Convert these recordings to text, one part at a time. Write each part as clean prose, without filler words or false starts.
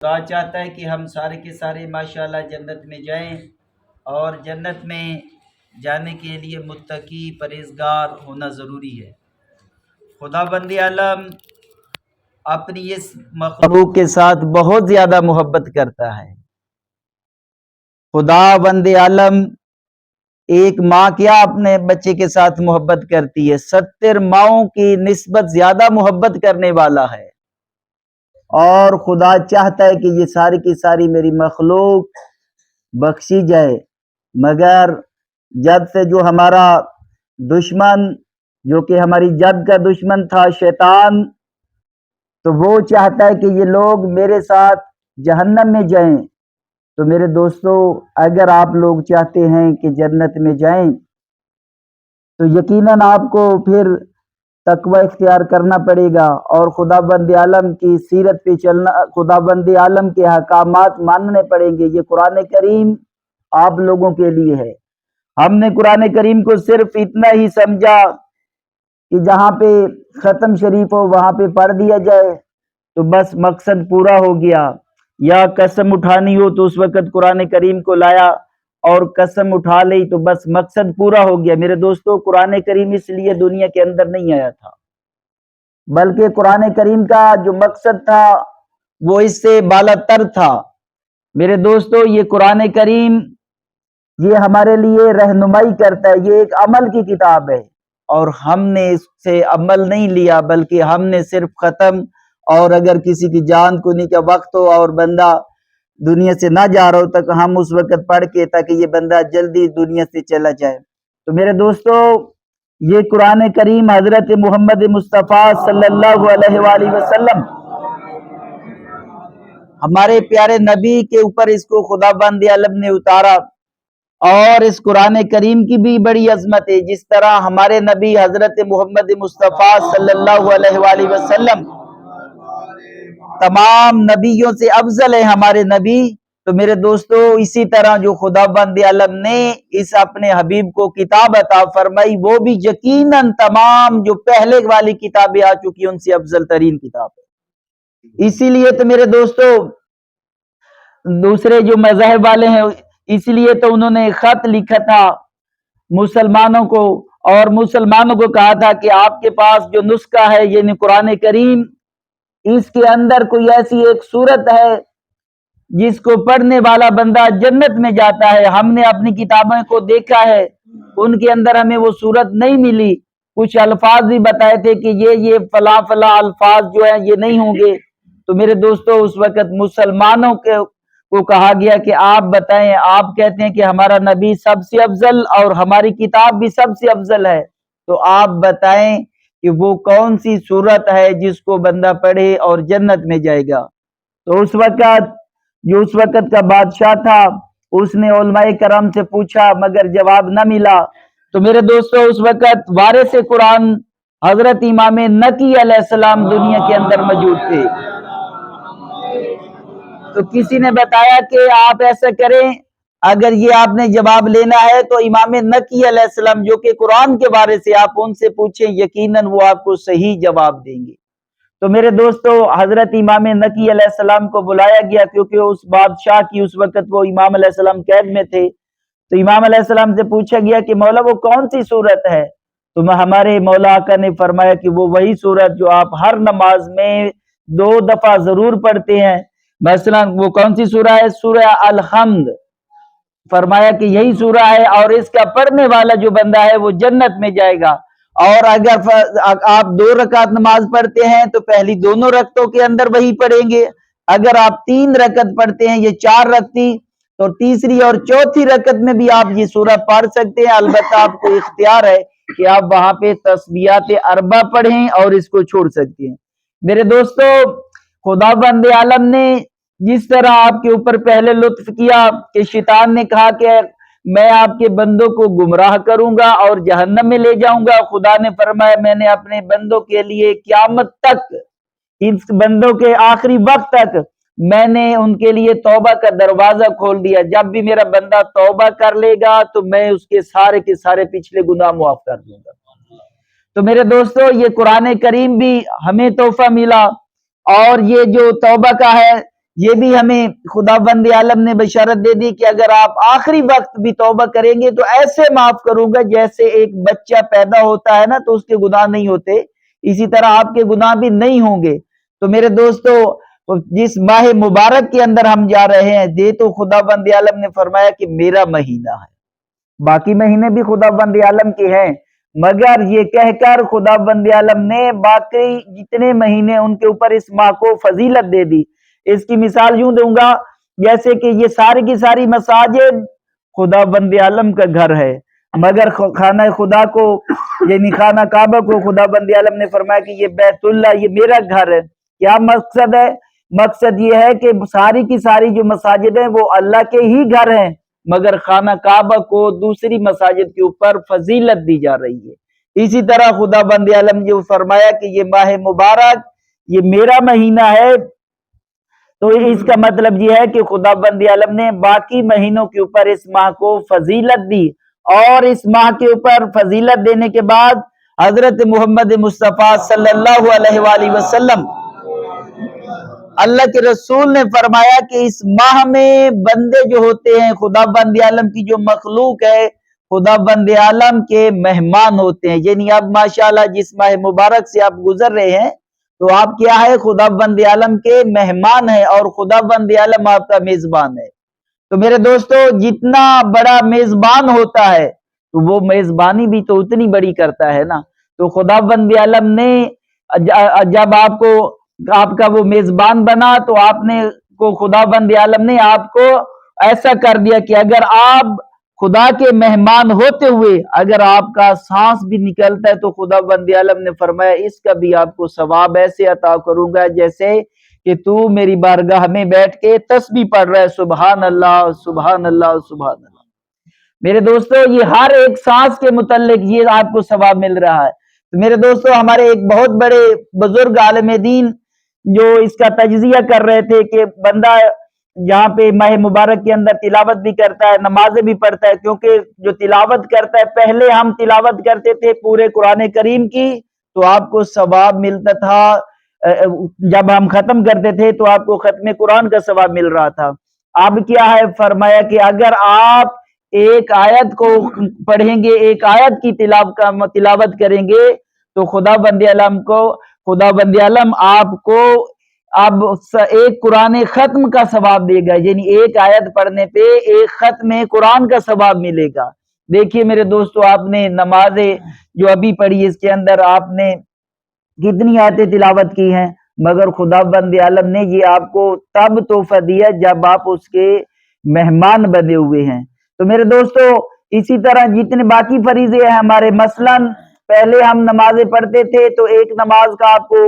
خدا چاہتا ہے کہ ہم سارے کے سارے ماشاءاللہ جنت میں جائیں، اور جنت میں جانے کے لیے متقی پرہیزگار ہونا ضروری ہے۔ خدا بند عالم اپنی اس مخلوق کے ساتھ بہت زیادہ محبت کرتا ہے۔ خدا بند عالم ایک ماں کیا اپنے بچے کے ساتھ محبت کرتی ہے، 70 ماؤں کی نسبت زیادہ محبت کرنے والا ہے۔ اور خدا چاہتا ہے کہ یہ ساری کی ساری میری مخلوق بخشی جائے، مگر جب سے جو ہمارا دشمن، جو کہ ہماری جد کا دشمن تھا شیطان، تو وہ چاہتا ہے کہ یہ لوگ میرے ساتھ جہنم میں جائیں۔ تو میرے دوستو، اگر آپ لوگ چاہتے ہیں کہ جنت میں جائیں تو یقیناً آپ کو پھر تقوی اختیار کرنا پڑے گا، اور خدا بند عالم کی سیرت پہ چلنا، خدا بند عالم کے احکامات ماننے پڑیں گے۔ یہ قرآن کریم آپ لوگوں کے لیے ہے۔ ہم نے قرآن کریم کو صرف اتنا ہی سمجھا کہ جہاں پہ ختم شریف ہو وہاں پہ پڑھ دیا جائے تو بس مقصد پورا ہو گیا، یا قسم اٹھانی ہو تو اس وقت قرآن کریم کو لایا اور قسم اٹھا لی تو بس مقصد پورا ہو گیا۔ میرے دوستو، قرآن کریم اس لیے دنیا کے اندر نہیں آیا تھا، بلکہ قرآن کریم کا جو مقصد تھا وہ اس سے بالا تر تھا۔ میرے دوستو، یہ قرآن کریم یہ ہمارے لیے رہنمائی کرتا ہے، یہ ایک عمل کی کتاب ہے، اور ہم نے اس سے عمل نہیں لیا، بلکہ ہم نے صرف ختم، اور اگر کسی کی جان کنی کا وقت ہو اور بندہ دنیا سے نہ جا رہا ہو تک ہم اس وقت پڑھ کے تاکہ یہ بندہ جلدی دنیا سے چلا جائے۔ تو میرے دوستو، یہ قرآن کریم حضرت محمد مصطفیٰ صلی اللہ علیہ وآلہ وسلم ہمارے پیارے نبی کے اوپر اس کو خدا بند عالم نے اتارا، اور اس قرآن کریم کی بھی بڑی عظمت ہے۔ جس طرح ہمارے نبی حضرت محمد مصطفیٰ صلی اللہ علیہ وآلہ وسلم تمام نبیوں سے افضل ہے ہمارے نبی، تو میرے دوستو اسی طرح جو خدا بند عالم نے اس اپنے حبیب کو کتاب عطا فرمائی، وہ بھی یقیناً تمام جو پہلے والی کتابیں آ چکی ان سے افضل ترین کتاب ہے۔ اسی لیے تو میرے دوستو دوسرے جو مذاہب والے ہیں، اس لیے تو انہوں نے خط لکھا تھا مسلمانوں کو، اور مسلمانوں کو کہا تھا کہ آپ کے پاس جو نسخہ ہے یعنی قرآن کریم، اس کے اندر کوئی ایسی ایک صورت ہے جس کو پڑھنے والا بندہ جنت میں جاتا ہے۔ ہم نے اپنی کتابوں کو دیکھا ہے، ان کے اندر ہمیں وہ صورت نہیں ملی۔ کچھ الفاظ بھی بتائے تھے کہ یہ فلاں فلاں الفاظ جو ہیں یہ نہیں ہوں گے۔ تو میرے دوستو، اس وقت مسلمانوں کو کہا گیا کہ آپ بتائیں، آپ کہتے ہیں کہ ہمارا نبی سب سے افضل اور ہماری کتاب بھی سب سے افضل ہے، تو آپ بتائیں کہ وہ کون سی صورت ہے جس کو بندہ پڑھے اور جنت میں جائے گا۔ تو اس وقت کا بادشاہ تھا، اس نے علماء کرام سے پوچھا مگر جواب نہ ملا۔ تو میرے دوستو، اس وقت وارث قرآن حضرت امام نقی علیہ السلام دنیا کے اندر موجود تھے۔ تو کسی نے بتایا کہ آپ ایسا کریں، اگر یہ آپ نے جواب لینا ہے تو امام نقی علیہ السلام جو کہ قرآن کے بارے سے آپ ان سے پوچھیں، یقیناً وہ آپ کو صحیح جواب دیں گے۔ تو میرے دوستو، حضرت امام نقی علیہ السلام کو بلایا گیا، کیونکہ اس بادشاہ کی اس وقت وہ امام علیہ السلام قید میں تھے۔ تو امام علیہ السلام سے پوچھا گیا کہ مولا وہ کون سی صورت ہے؟ تو ہمارے مولا آقا نے فرمایا کہ وہ وہی صورت جو آپ ہر نماز میں 2 دفعہ ضرور پڑھتے ہیں۔ مثلا وہ کون سی سورہ ہے؟ سورہ الحمد۔ فرمایا کہ یہی سورہ ہے، اور اس کا پڑھنے والا جو بندہ ہے وہ جنت میں جائے گا۔ اور اگر آپ 2 رکعت نماز پڑھتے ہیں تو پہلی دونوں رکعتوں کے اندر وہی پڑھیں گے۔ اگر آپ 3 رکعت پڑھتے ہیں، یہ 4 رکعتی، تو تیسری اور چوتھی رکعت میں بھی آپ یہ سورہ پڑھ سکتے ہیں۔ البتہ آپ کو اختیار ہے کہ آپ وہاں پہ تسبیحات 4 پڑھیں اور اس کو چھوڑ سکتے ہیں۔ میرے دوستو، خدا بند عالم نے جس طرح آپ کے اوپر پہلے لطف کیا کہ شیطان نے کہا کہ میں آپ کے بندوں کو گمراہ کروں گا اور جہنم میں لے جاؤں گا، خدا نے فرمایا میں نے اپنے بندوں کے لیے قیامت تک، اس بندوں کے آخری وقت تک میں نے ان کے لیے توبہ کا دروازہ کھول دیا۔ جب بھی میرا بندہ توبہ کر لے گا تو میں اس کے سارے پچھلے گناہ معاف کر دوں گا۔ تو میرے دوستو، یہ قرآن کریم بھی ہمیں تحفہ ملا، اور یہ جو توبہ کا ہے یہ بھی ہمیں خدا بند عالم نے بشارت دے دی کہ اگر آپ آخری وقت بھی توبہ کریں گے تو ایسے معاف کروں گا جیسے ایک بچہ پیدا ہوتا ہے نا تو اس کے گناہ نہیں ہوتے، اسی طرح آپ کے گناہ بھی نہیں ہوں گے۔ تو میرے دوستو، جس ماہ مبارک کے اندر ہم جا رہے ہیں، یہ تو خدا بند عالم نے فرمایا کہ میرا مہینہ ہے، باقی مہینے بھی خدا بند عالم کے ہیں، مگر یہ کہہ کر خدا بند عالم نے باقی جتنے مہینے ان کے اوپر اس ماہ کو فضیلت دے دی۔ اس کی مثال یوں دوں گا جیسے کہ یہ ساری کی ساری مساجد خدا بند عالم کا گھر ہے، مگر خانہ خدا کو یعنی خانہ کعبہ کو خدا بند عالم نے فرمایا کہ یہ بیت اللہ، یہ میرا گھر ہے۔ کیا مقصد ہے؟ مقصد یہ ہے کہ ساری کی ساری جو مساجد ہیں وہ اللہ کے ہی گھر ہیں، مگر خانہ کعبہ کو دوسری مساجد کے اوپر فضیلت دی جا رہی ہے۔ اسی طرح خدا بند عالم جو فرمایا کہ یہ ماہ مبارک یہ میرا مہینہ ہے، تو اس کا مطلب یہ ہے کہ خدا بند عالم نے باقی مہینوں کے اوپر اس ماہ کو فضیلت دی، اور اس ماہ کے اوپر فضیلت دینے کے بعد حضرت محمد مصطفیٰ صلی اللہ علیہ وآلہ وسلم اللہ کے رسول نے فرمایا کہ اس ماہ میں بندے جو ہوتے ہیں خدا بند عالم کی جو مخلوق ہے خدا بند عالم کے مہمان ہوتے ہیں، یعنی اب ماشاءاللہ جس ماہ مبارک سے آپ گزر رہے ہیں تو آپ کیا ہے؟ خدا بند عالم کے مہمان ہیں، اور خدا بند عالم آپ کا میزبان ہے۔ تو میرے دوستو، جتنا بڑا میزبان ہوتا ہے تو وہ میزبانی بھی تو اتنی بڑی کرتا ہے نا۔ تو خدا بند عالم نے جب آپ کا وہ میزبان بنا تو آپ نے کو خدا بند عالم نے آپ کو ایسا کر دیا کہ اگر آپ خدا کے مہمان ہوتے ہوئے اگر آپ کا سانس بھی نکلتا ہے تو خدا بند عالم نے فرمایا اس کا بھی آپ کو ثواب ایسے عطا کروں گا جیسے کہ تو میری بارگاہ میں بیٹھ کے تسبیح پڑھ رہا ہے، سبحان اللہ سبحان اللہ سبحان اللہ۔ میرے دوستو، یہ ہر ایک سانس کے متعلق یہ آپ کو ثواب مل رہا ہے۔ تو میرے دوستو، ہمارے ایک بہت بڑے بزرگ عالم دین جو اس کا تجزیہ کر رہے تھے کہ بندہ یہاں پہ ماہ مبارک کے اندر تلاوت بھی کرتا ہے، نمازیں بھی پڑھتا ہے، کیونکہ جو تلاوت کرتا ہے، پہلے ہم تلاوت کرتے تھے پورے قرآن کریم کی تو آپ کو ثواب ملتا تھا، جب ہم ختم کرتے تھے تو آپ کو ختم قرآن کا ثواب مل رہا تھا۔ اب کیا ہے؟ فرمایا کہ اگر آپ ایک آیت کو پڑھیں گے، ایک آیت کی تلاوت کریں گے تو خدا بند عالم آپ کو اب ایک قرآن ختم کا ثواب دے گا، یعنی ایک آیت پڑھنے پہ ایک ختم قرآن کا ثواب ملے گا۔ دیکھیے میرے دوستو، آپ نے نمازیں جو ابھی پڑھی اس کے اندر آپ نے کتنی آیتیں تلاوت کی ہیں، مگر خدا بند عالم نے یہ آپ کو تب تحفہ دیا جب آپ اس کے مہمان بنے ہوئے ہیں۔ تو میرے دوستو، اسی طرح جتنے باقی فریضے ہیں ہمارے، مثلاً پہلے ہم نمازیں پڑھتے تھے تو ایک نماز کا آپ کو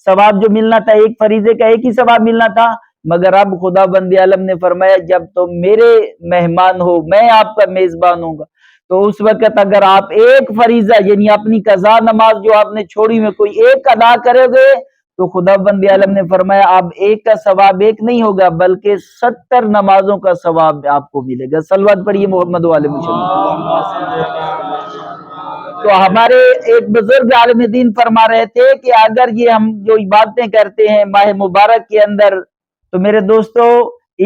ثواب جو ملنا تھا، ایک فریضے کا ایک ہی ثواب ملنا تھا، مگر اب خدا بند عالم نے فرمایا جب تم میرے مہمان ہو، میں آپ کا میزبان ہوں گا، تو اس وقت اگر آپ ایک فریضہ یعنی اپنی قضا نماز جو آپ نے چھوڑی میں کوئی ایک ادا کرو گے تو خدا بند عالم نے فرمایا اب ایک کا ثواب ایک نہیں ہوگا بلکہ 70 نمازوں کا ثواب آپ کو ملے گا۔ صلوات پڑھیے محمد والے تو ہمارے ایک بزرگ عالم دین فرما رہے تھے کہ اگر یہ ہم جو عبادتیں کرتے ہیں ماہ مبارک کے اندر تو میرے دوستو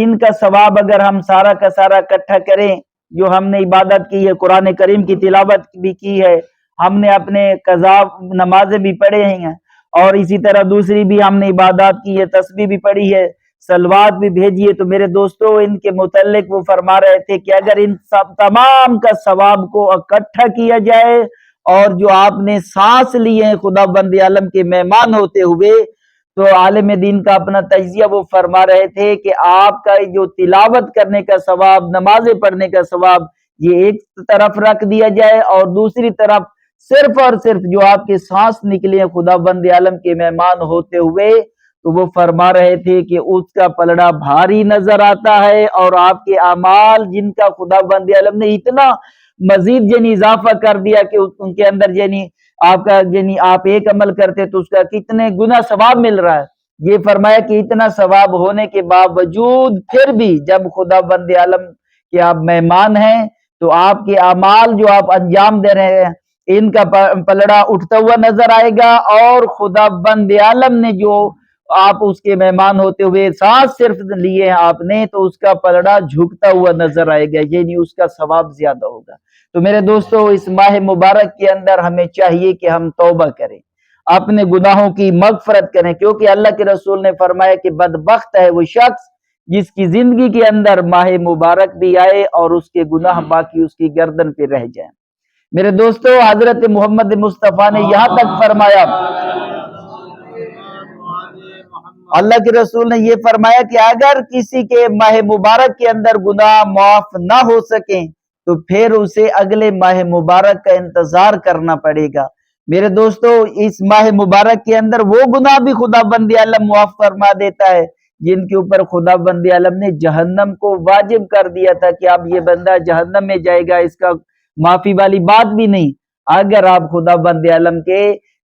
ان کا ثواب اگر ہم سارا کا سارا اکٹھا کریں، جو ہم نے عبادت کی ہے، قرآن کریم کی تلاوت بھی کی ہے، ہم نے اپنے قضا نمازیں بھی پڑھے ہیں، اور اسی طرح دوسری بھی ہم نے عبادات کی ہے، تسبیح بھی پڑھی ہے، صلوات بھی بھیجی ہے، تو میرے دوستو ان کے متعلق وہ فرما رہے تھے کہ اگر ان سب تمام کا ثواب کو اکٹھا کیا جائے اور جو آپ نے سانس لی ہیں خدا بند عالم کے مہمان ہوتے ہوئے، تو عالم دین کا اپنا تجزیہ وہ فرما رہے تھے کہ آپ کا جو تلاوت کرنے کا ثواب، نمازیں پڑھنے کا ثواب، یہ ایک طرف رکھ دیا جائے، اور دوسری طرف صرف اور صرف جو آپ کے سانس نکلے ہیں خدا بند عالم کے مہمان ہوتے ہوئے، تو وہ فرما رہے تھے کہ اس کا پلڑا بھاری نظر آتا ہے، اور آپ کے اعمال جن کا خدا بند عالم نے اتنا مزید اضافہ کر دیا کہ ان کے اندر آپ کا آپ ایک عمل کرتے تو اس کا کتنے گنا ثواب مل رہا ہے۔ یہ فرمایا کہ اتنا ثواب ہونے کے باوجود پھر بھی جب خدا بند عالم کے آپ مہمان ہیں تو آپ کے اعمال جو آپ انجام دے رہے ہیں ان کا پلڑا اٹھتا ہوا نظر آئے گا، اور خدا بند عالم نے جو آپ اس کے مہمان ہوتے ہوئے سانس صرف لیے ہیں آپ نے تو اس کا پلڑا جھکتا ہوا نظر آئے گا، یعنی اس کا ثواب زیادہ ہوگا۔ تو میرے دوستو اس ماہ مبارک کے اندر ہمیں چاہیے کہ ہم توبہ کریں، اپنے گناہوں کی مغفرت کریں، کیونکہ اللہ کے رسول نے فرمایا کہ بدبخت ہے وہ شخص جس کی زندگی کے اندر ماہ مبارک بھی آئے اور اس کے گناہ باقی اس کی گردن پہ رہ جائیں۔ میرے دوستو حضرت محمد مصطفیٰ نے یہاں تک فرمایا، اللہ کے رسول نے یہ فرمایا کہ اگر کسی کے ماہ مبارک کے اندر گناہ معاف نہ ہو سکیں تو پھر اسے اگلے ماہ مبارک کا انتظار کرنا پڑے گا۔ میرے دوستو اس ماہ مبارک کے اندر وہ گناہ بھی خدا بند عالم معاف فرما دیتا ہے جن کے اوپر خدا بند عالم نے جہنم کو واجب کر دیا تھا کہ اب یہ بندہ جہنم میں جائے گا، اس کا معافی والی بات بھی نہیں۔ اگر آپ خدا بند عالم کے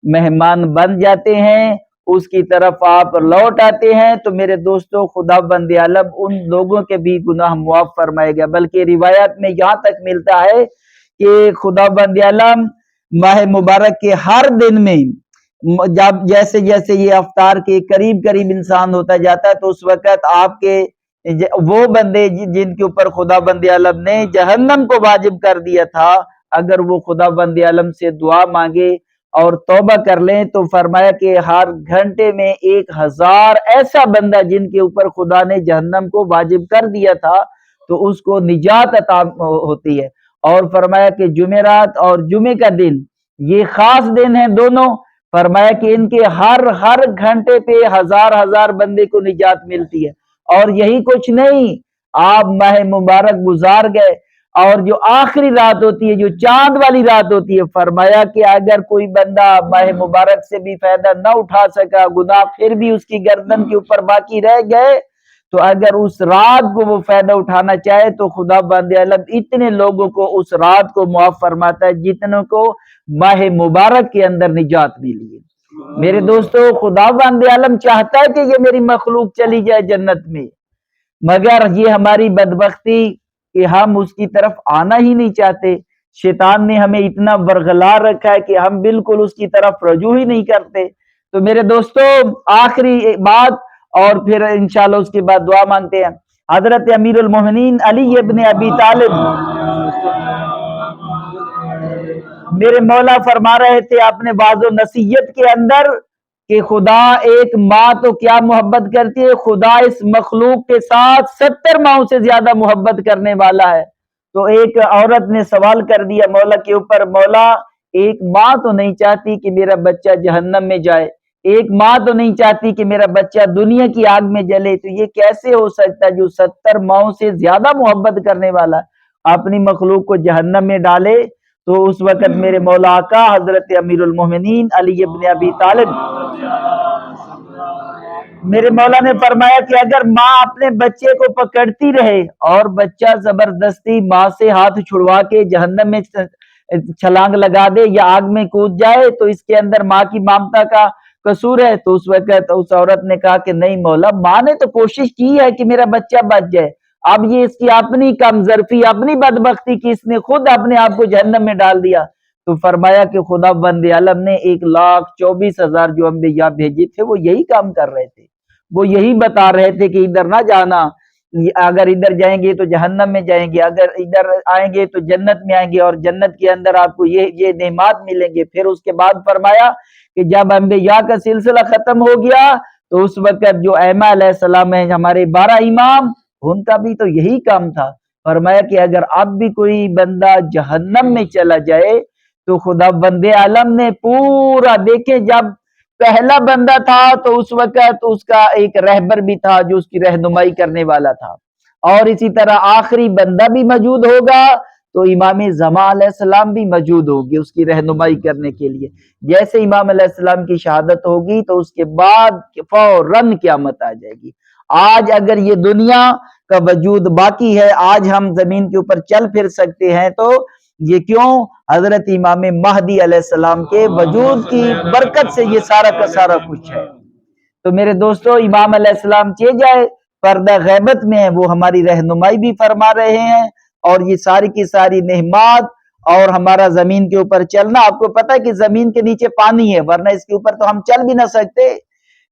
مہمان بن جاتے ہیں، اس کی طرف آپ لوٹ آتے ہیں، تو میرے دوستو خدا بند عالم ان لوگوں کے بھی گناہ معاف فرمائے گا۔ بلکہ روایات میں یہاں تک ملتا ہے کہ خدا بند عالم ماہ مبارک کے ہر دن میں جب جیسے جیسے یہ افطار کے قریب قریب انسان ہوتا جاتا ہے تو اس وقت آپ کے وہ بندے جن کے اوپر خدا بند عالم نے جہنم کو واجب کر دیا تھا، اگر وہ خدا بند عالم سے دعا مانگے اور توبہ کر لیں تو فرمایا کہ ہر گھنٹے میں 1000 ایسا بندہ جن کے اوپر خدا نے جہنم کو واجب کر دیا تھا تو اس کو نجات عطا ہوتی ہے۔ اور فرمایا کہ جمعرات اور جمعے کا دن یہ خاص دن ہیں دونوں، فرمایا کہ ان کے ہر گھنٹے پہ 1000 بندے کو نجات ملتی ہے۔ اور یہی کچھ نہیں، آپ ماہ مبارک گزار گئے اور جو آخری رات ہوتی ہے، جو چاند والی رات ہوتی ہے، فرمایا کہ اگر کوئی بندہ ماہ مبارک سے بھی فائدہ نہ اٹھا سکا، گناہ پھر بھی اس کی گردن کے اوپر باقی رہ گئے، تو اگر اس رات کو وہ فائدہ اٹھانا چاہے تو خدا بند عالم اتنے لوگوں کو اس رات کو معاف فرماتا ہے جتنوں کو ماہ مبارک کے اندر نجات ملی ہے۔ میرے دوستو خدا بند عالم چاہتا ہے کہ یہ میری مخلوق چلی جائے جنت میں، مگر یہ ہماری بدبختی کہ ہم اس کی طرف آنا ہی نہیں چاہتے۔ شیطان نے ہمیں اتنا برگلا رکھا ہے کہ ہم بالکل اس کی طرف رجوع ہی نہیں کرتے۔ تو میرے دوستو آخری بات اور پھر انشاءاللہ اس کے بعد دعا مانگتے ہیں۔ حضرت امیر المومنین علی ابن ابی طالب میرے مولا فرما رہے تھے اپنے واعظ و نصیحت کے اندر کہ خدا ایک ماں تو کیا محبت کرتی ہے، خدا اس مخلوق کے ساتھ 70 ماؤں سے زیادہ محبت کرنے والا ہے۔ تو ایک عورت نے سوال کر دیا مولا کے اوپر، مولا ایک ماں تو نہیں چاہتی کہ میرا بچہ جہنم میں جائے، ایک ماں تو نہیں چاہتی کہ میرا بچہ دنیا کی آگ میں جلے، تو یہ کیسے ہو سکتا ہے جو 70 ماؤں سے زیادہ محبت کرنے والا اپنی مخلوق کو جہنم میں ڈالے؟ تو اس وقت میرے مولا آقا حضرت امیر المومنین علی ابن ابی طالب میرے مولا نے فرمایا کہ اگر ماں اپنے بچے کو پکڑتی رہے اور بچہ زبردستی ماں سے ہاتھ چھڑوا کے جہنم میں چھلانگ لگا دے یا آگ میں کود جائے تو اس کے اندر ماں کی ممتا کا قصور ہے؟ تو اس وقت اس عورت نے کہا کہ نہیں مولا، ماں نے تو کوشش کی ہے کہ میرا بچہ بچ جائے، اب یہ اس کی اپنی کم ظرفی، اپنی بدبختی کی اس نے خود اپنے آپ کو جہنم میں ڈال دیا۔ تو فرمایا کہ خدا بند عالم نے 1,24,000 جو انبیاء بھیجے تھے وہ یہی کام کر رہے تھے، وہ یہی بتا رہے تھے کہ ادھر نہ جانا، اگر ادھر جائیں گے تو جہنم میں جائیں گے، اگر ادھر آئیں گے تو جنت میں آئیں گے اور جنت کے اندر آپ کو یہ نعمات ملیں گے۔ پھر اس کے بعد فرمایا کہ جب انبیاء کا سلسلہ ختم ہو گیا تو اس وقت جو ائمہ علیہ السلام ہیں ہمارے 12 امام، ان کا بھی تو یہی کام تھا۔ فرمایا کہ اگر اب بھی کوئی بندہ جہنم میں چلا جائے تو خدا بند عالم نے پورا، دیکھیں جب پہلا بندہ تھا تو اس وقت اس کا ایک رہبر بھی تھا جو اس کی رہنمائی کرنے والا تھا، اور اسی طرح آخری بندہ بھی موجود ہوگا تو امام زمان علیہ السلام بھی موجود ہوگی اس کی رہنمائی کرنے کے لیے۔ جیسے امام علیہ السلام کی شہادت ہوگی تو اس کے بعد فوراً قیامت آ جائے گی۔ آج اگر یہ دنیا کا وجود باقی ہے، آج ہم زمین کے اوپر چل پھر سکتے ہیں تو یہ کیوں؟ حضرت امام مہدی علیہ السلام کے وجود کی برکت سے یہ سارا کا سارا کچھ ہے۔ تو میرے دوستو امام علیہ السلام چے جائے پردہ غیبت میں ہیں، وہ ہماری رہنمائی بھی فرما رہے ہیں، اور یہ ساری کی ساری نعمات اور ہمارا زمین کے اوپر چلنا، آپ کو پتہ ہے کہ زمین کے نیچے پانی ہے ورنہ اس کے اوپر تو ہم چل بھی نہ سکتے،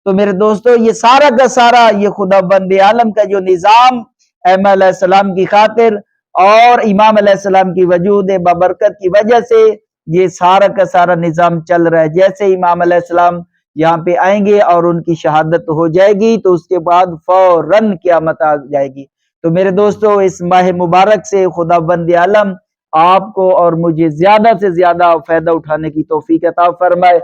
تو میرے دوستو یہ سارا کا سارا یہ خدا بند عالم کا جو نظام احمد علیہ السلام کی خاطر اور امام علیہ السلام کی وجود بابرکت کی وجہ سے یہ سارا کا سارا نظام چل رہا ہے۔ جیسے امام علیہ السلام یہاں پہ آئیں گے اور ان کی شہادت ہو جائے گی تو اس کے بعد فوراً قیامت آ جائے گی۔ تو میرے دوستو اس ماہ مبارک سے خدا بند عالم آپ کو اور مجھے زیادہ سے زیادہ فائدہ اٹھانے کی توفیق عطا فرمائے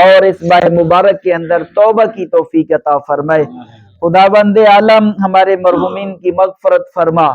اور اس ماہ مبارک کے اندر توبہ کی توفیق عطا فرمائے۔ خدا بند عالم ہمارے مرحومین کی مغفرت فرما۔